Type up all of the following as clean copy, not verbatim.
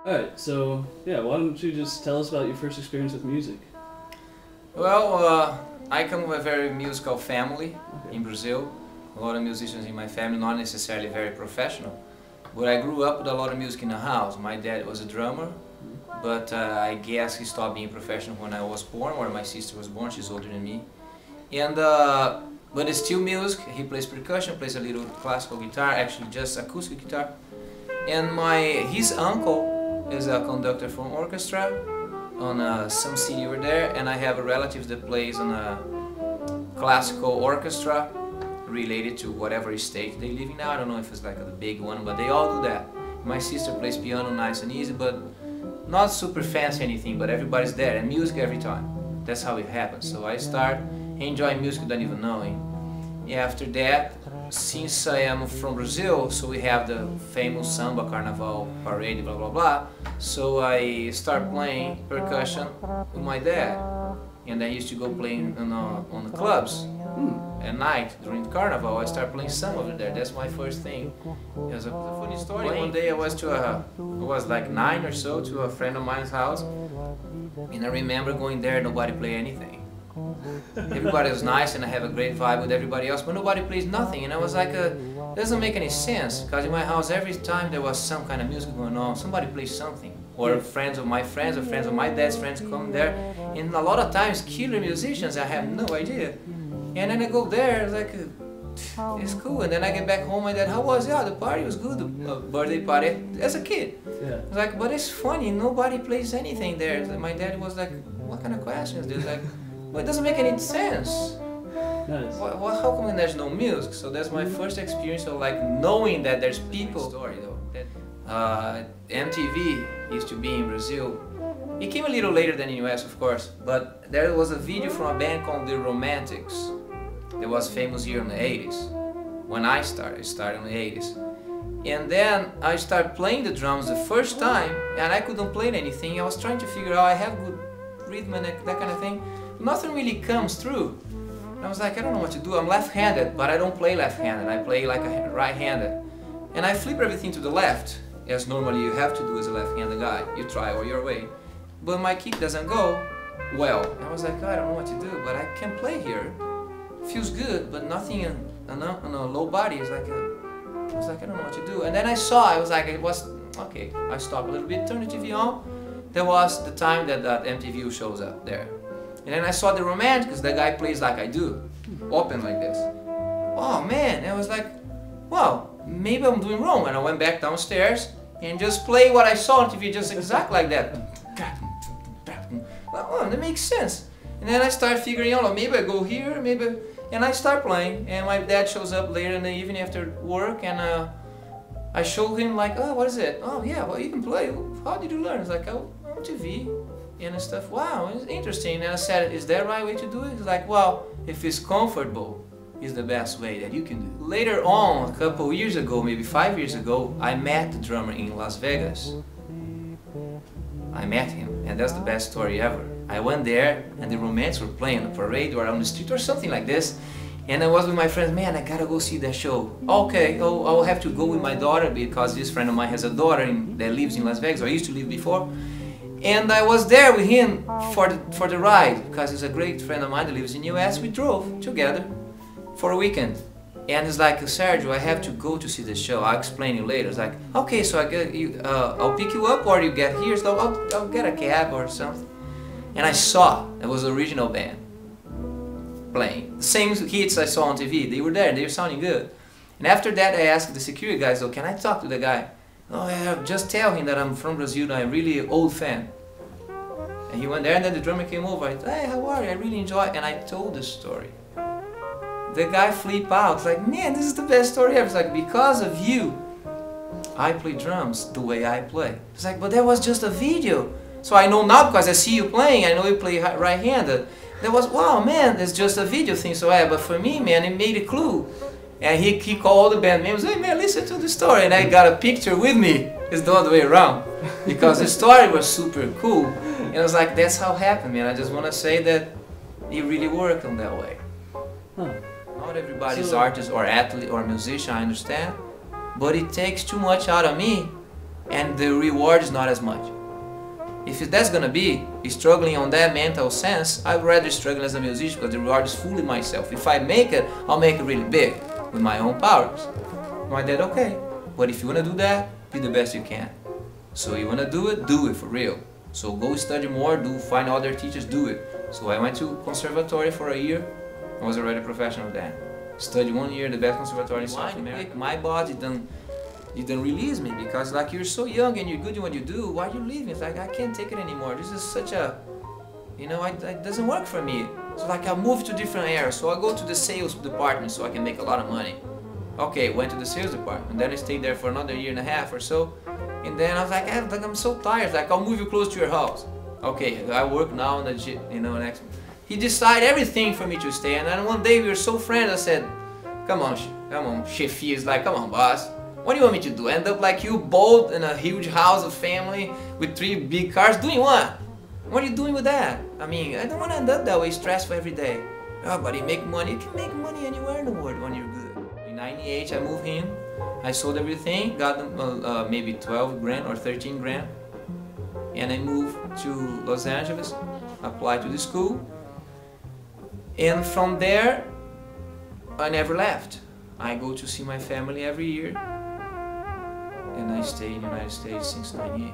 Alright, so yeah, why don't you just tell us about your first experience with music? Well, I come from a very musical family in Brazil. A lot of musicians in my family, not necessarily very professional. But I grew up with a lot of music in the house. My dad was a drummer, but I guess he stopped being professional when I was born, or my sister was born, she's older than me. And but it's still music. He plays percussion, plays a little classical guitar, actually just acoustic guitar. And his uncle is a conductor from orchestra on some city over there, and I have a relative that plays on a classical orchestra related to whatever state they live in now. I don't know if it's like a big one, but they all do that. My sister plays piano nice and easy, but not super fancy anything, but everybody's there, and music every time. That's how it happens. So I start enjoying music without even knowing. After that, since I am from Brazil, so we have the famous samba carnival parade, blah blah blah. So I start playing percussion with my dad, and I used to go playing on the clubs at night during the carnival. I start playing samba over there. That's my first thing. There's a funny story. One day I was like 9 or so, to a friend of mine's house, and I remember going there. Nobody play anything. Everybody was nice and I have a great vibe with everybody else, but nobody plays nothing. And I was like, doesn't make any sense, because in my house every time there was some kind of music going on, somebody plays something. Or friends of my friends or friends of my dad's friends come there, and a lot of times killer musicians, I have no idea. And then I go there, it's like, it's cool. And then I get back home, my dad, how was it? Yeah, the party was good, the birthday party, as a kid. Yeah. I was like, but it's funny, nobody plays anything there. My dad was like, what kind of questions? They're like, well, it doesn't make any sense. Nice. How come there's no music? So that's my first experience of like knowing that there's people. Story though. MTV used to be in Brazil. It came a little later than in the US, of course, but there was a video from a band called The Romantics that was famous here in the 80s. When I started in the 80s. And then I started playing the drums the first time, and I couldn't play anything. I was trying to figure out, I have good rhythm and that kind of thing. Nothing really comes through. I was like, I don't know what to do. I'm left-handed, but I don't play left-handed. I play like a right-handed. And I flip everything to the left, as normally you have to do as a left-handed guy. You try all your way. But my kick doesn't go well. I was like, I don't know what to do, but I can play here. Feels good, but nothing on a low body. It's like I was like, I don't know what to do. And then I saw, okay, I stopped a little bit, turned the TV on. There was the time that MTV shows up there. And then I saw The Romantics, the guy plays like I do, open like this. Oh man, and I was like, wow, maybe I'm doing wrong. And I went back downstairs and just play what I saw on TV, just exact like that. Oh, that makes sense. And then I start figuring out, maybe I go here, maybe, and I start playing. And my dad shows up later in the evening after work, and I show him like, oh, what is it? Oh yeah, well you can play. How did you learn? It's like, oh, on TV. And stuff. Wow, it's interesting. And I said, is that the right way to do it? He's like, well, if it's comfortable, it's the best way that you can do it. Later on, a couple years ago, maybe 5 years ago, I met the drummer in Las Vegas. I met him, and that's the best story ever. I went there, and the Romantics were playing on a parade or on the street or something like this. And I was with my friends, man, I gotta go see that show. Okay, I'll have to go with my daughter, because this friend of mine has a daughter that lives in Las Vegas, or used to live before. And I was there with him for the ride, because he's a great friend of mine that lives in the US. We drove together for a weekend. And it's like, Sergio, I have to go to see the show. I'll explain you later. It's like, okay, so I'll pick you up, or you get here, so I'll get a cab or something. And I saw, it was the original band playing. The same hits I saw on TV, they were there, they were sounding good. And after that I asked the security guys, so can I talk to the guy? Oh yeah, just tell him that I'm from Brazil and I'm really an old fan. And he went there, and then the drummer came over. I said, hey, how are you? I really enjoy it. And I told the story. The guy flipped out, like, man, this is the best story ever. It's like, because of you, I play drums the way I play. It's like, but that was just a video. So I know now, because I see you playing, I know you play right-handed. There was, wow, man, it's just a video thing. So yeah, but for me, man, it made a clue. And he called the band members, hey man, listen to the story. And I got a picture with me. It's the other way around. Because the story was super cool. And I was like, that's how it happened, man. I just want to say that it really worked in that way. Huh. Not everybody's artist or athlete or musician, I understand. but it takes too much out of me and the reward is not as much. If that's gonna be struggling on that mental sense, I'd rather struggle as a musician because the reward is fully myself. If I make it, I'll make it really big with my own powers. My dad, okay, but if you wanna do that, be the best you can. So you wanna do it for real. So go study more, find other teachers, do it. So I went to conservatory for a year. I was already a professional then. Studied 1 year, the best conservatory in South America. My body didn't release me because like you're so young and you're good in what you do, why are you leaving? It's like I can't take it anymore. This is such a, you know, it doesn't work for me. So like I moved to different areas. So I go to the sales department so I can make a lot of money. Okay, went to the sales department. Then I stayed there for another year and a half or so. And then I was like, I'm so tired. Like I'll move you close to your house. Okay, I work now in the gym, you know, next. He decided everything for me to stay. And then one day we were so friends. I said, come on, chefia. He's like, come on, boss. What do you want me to do? End up like you, bold in a huge house of family with 3 big cars? Doing what? What are you doing with that? I mean, I don't want to end up that way, stressful every day. Oh, but you make money. You can make money anywhere in the world when you're good. In '98, I moved in. I sold everything, got maybe 12 grand or 13 grand. And I moved to Los Angeles, applied to the school. And from there, I never left. I go to see my family every year. And I stay in the United States since '98.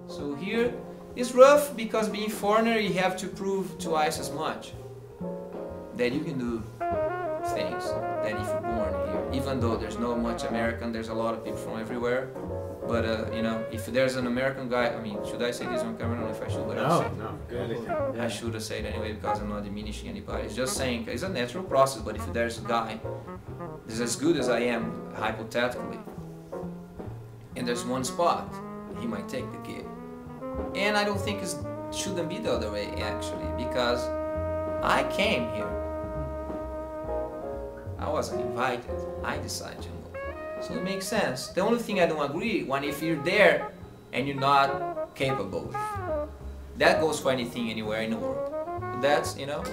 So here, it's rough because being foreigner, you have to prove twice as much that you can do things than if you're born here. Even though there's not much American, there's a lot of people from everywhere. But you know, if there's an American guy, I mean, should I say this on camera? I don't know if I should, but I'll say it. No, good. I should have said it anyway because I'm not diminishing anybody. It's just saying it's a natural process. But if there's a guy that's as good as I am, hypothetically, and there's one spot, he might take the gig. And I don't think it shouldn't be the other way actually, because I came here. I wasn't invited. I decided to move. So it makes sense. The only thing I don't agree when if you're there and you're not capable. That goes for anything anywhere in the world. That's, you know.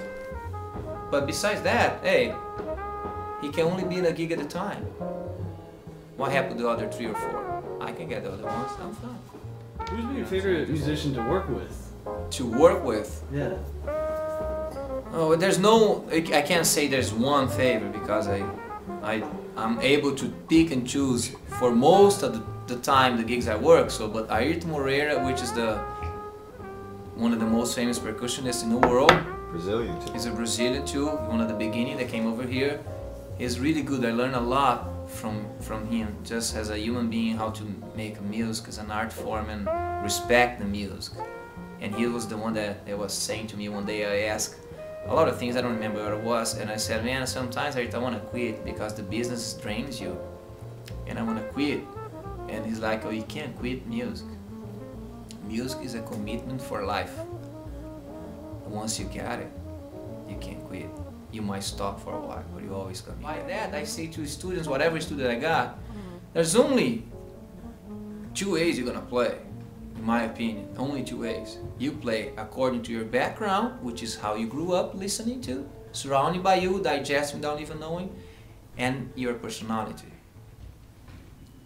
But besides that, hey, he can only be in a gig at a time. What happened to the other 3 or 4? I can get the other ones. I'm fine. Who's been your favorite musician to work with? To work with? Yeah. Oh, there's no. I can't say there's one favorite because I'm able to pick and choose for most of the time the gigs I work. So, but Ayrton Moreira, which is one of the most famous percussionists in the world. Brazilian too. He's a Brazilian too. One of the beginning that came over here. He's really good. I learned a lot from him, just as a human being, how to make music as an art form and respect the music. And he was the one that was saying to me one day. I asked a lot of things, I don't remember what it was, and I said, man, sometimes I want to quit because the business drains you, and I want to quit. And he's like, oh, you can't quit music. Music is a commitment for life. Once you got it, you can't quit. You might stop for a while, but you always come back. By that, I say to students, whatever student I got, there's only 2 ways you're gonna play. In my opinion, only 2 ways. You play according to your background, which is how you grew up listening to, surrounded by you, digesting without even knowing, and your personality.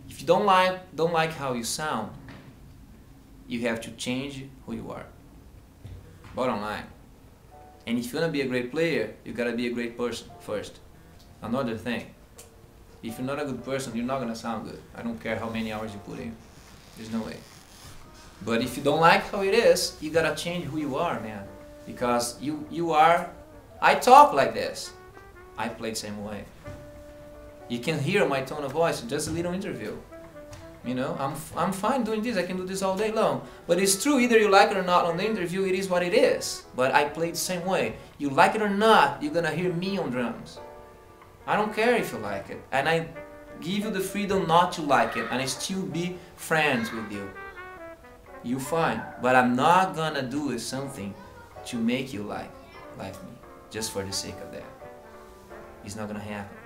If you don't like how you sound, you have to change who you are. Bottom line. And if you want to be a great player, you gotta be a great person first. Another thing, if you're not a good person, you're not gonna sound good. I don't care how many hours you put in. There's no way. But if you don't like how it is, you gotta change who you are, man. Because you are. I talk like this. I play the same way. You can hear my tone of voice in just a little interview. You know, I'm fine doing this. I can do this all day long. But it's true, either you like it or not on the interview, it is what it is. But I play the same way. You like it or not, you're gonna hear me on drums. I don't care if you like it. And I give you the freedom not to like it, and I still be friends with you. You fine. But I'm not gonna do something to make you like me, just for the sake of that. It's not gonna happen.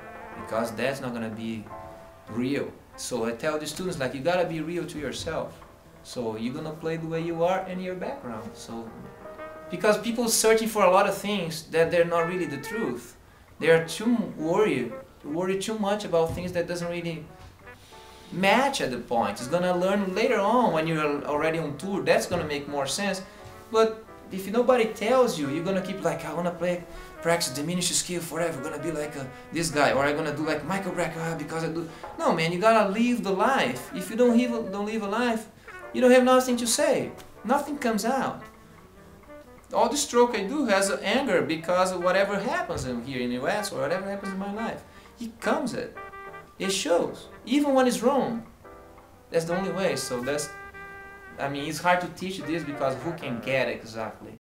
Because that's not gonna be real. So I tell the students, like, you gotta be real to yourself. So you're gonna play the way you are in your background. So, because people searching for a lot of things that they're not really the truth. They are too worried worry too much about things that doesn't really match at the point. It's gonna learn later on when you're already on tour. That's gonna make more sense. But if nobody tells you, you're gonna keep like, I wanna practice diminished scale forever. Gonna be like this guy, or I'm gonna do like Michael Brecker because I do. No, man, you gotta live the life. If you don't live a life, you don't have nothing to say. Nothing comes out. All the stroke I do has anger because of whatever happens here in the US or whatever happens in my life. It comes it. It shows. Even when it's wrong. That's the only way. So that's, I mean, it's hard to teach this because who can get it exactly?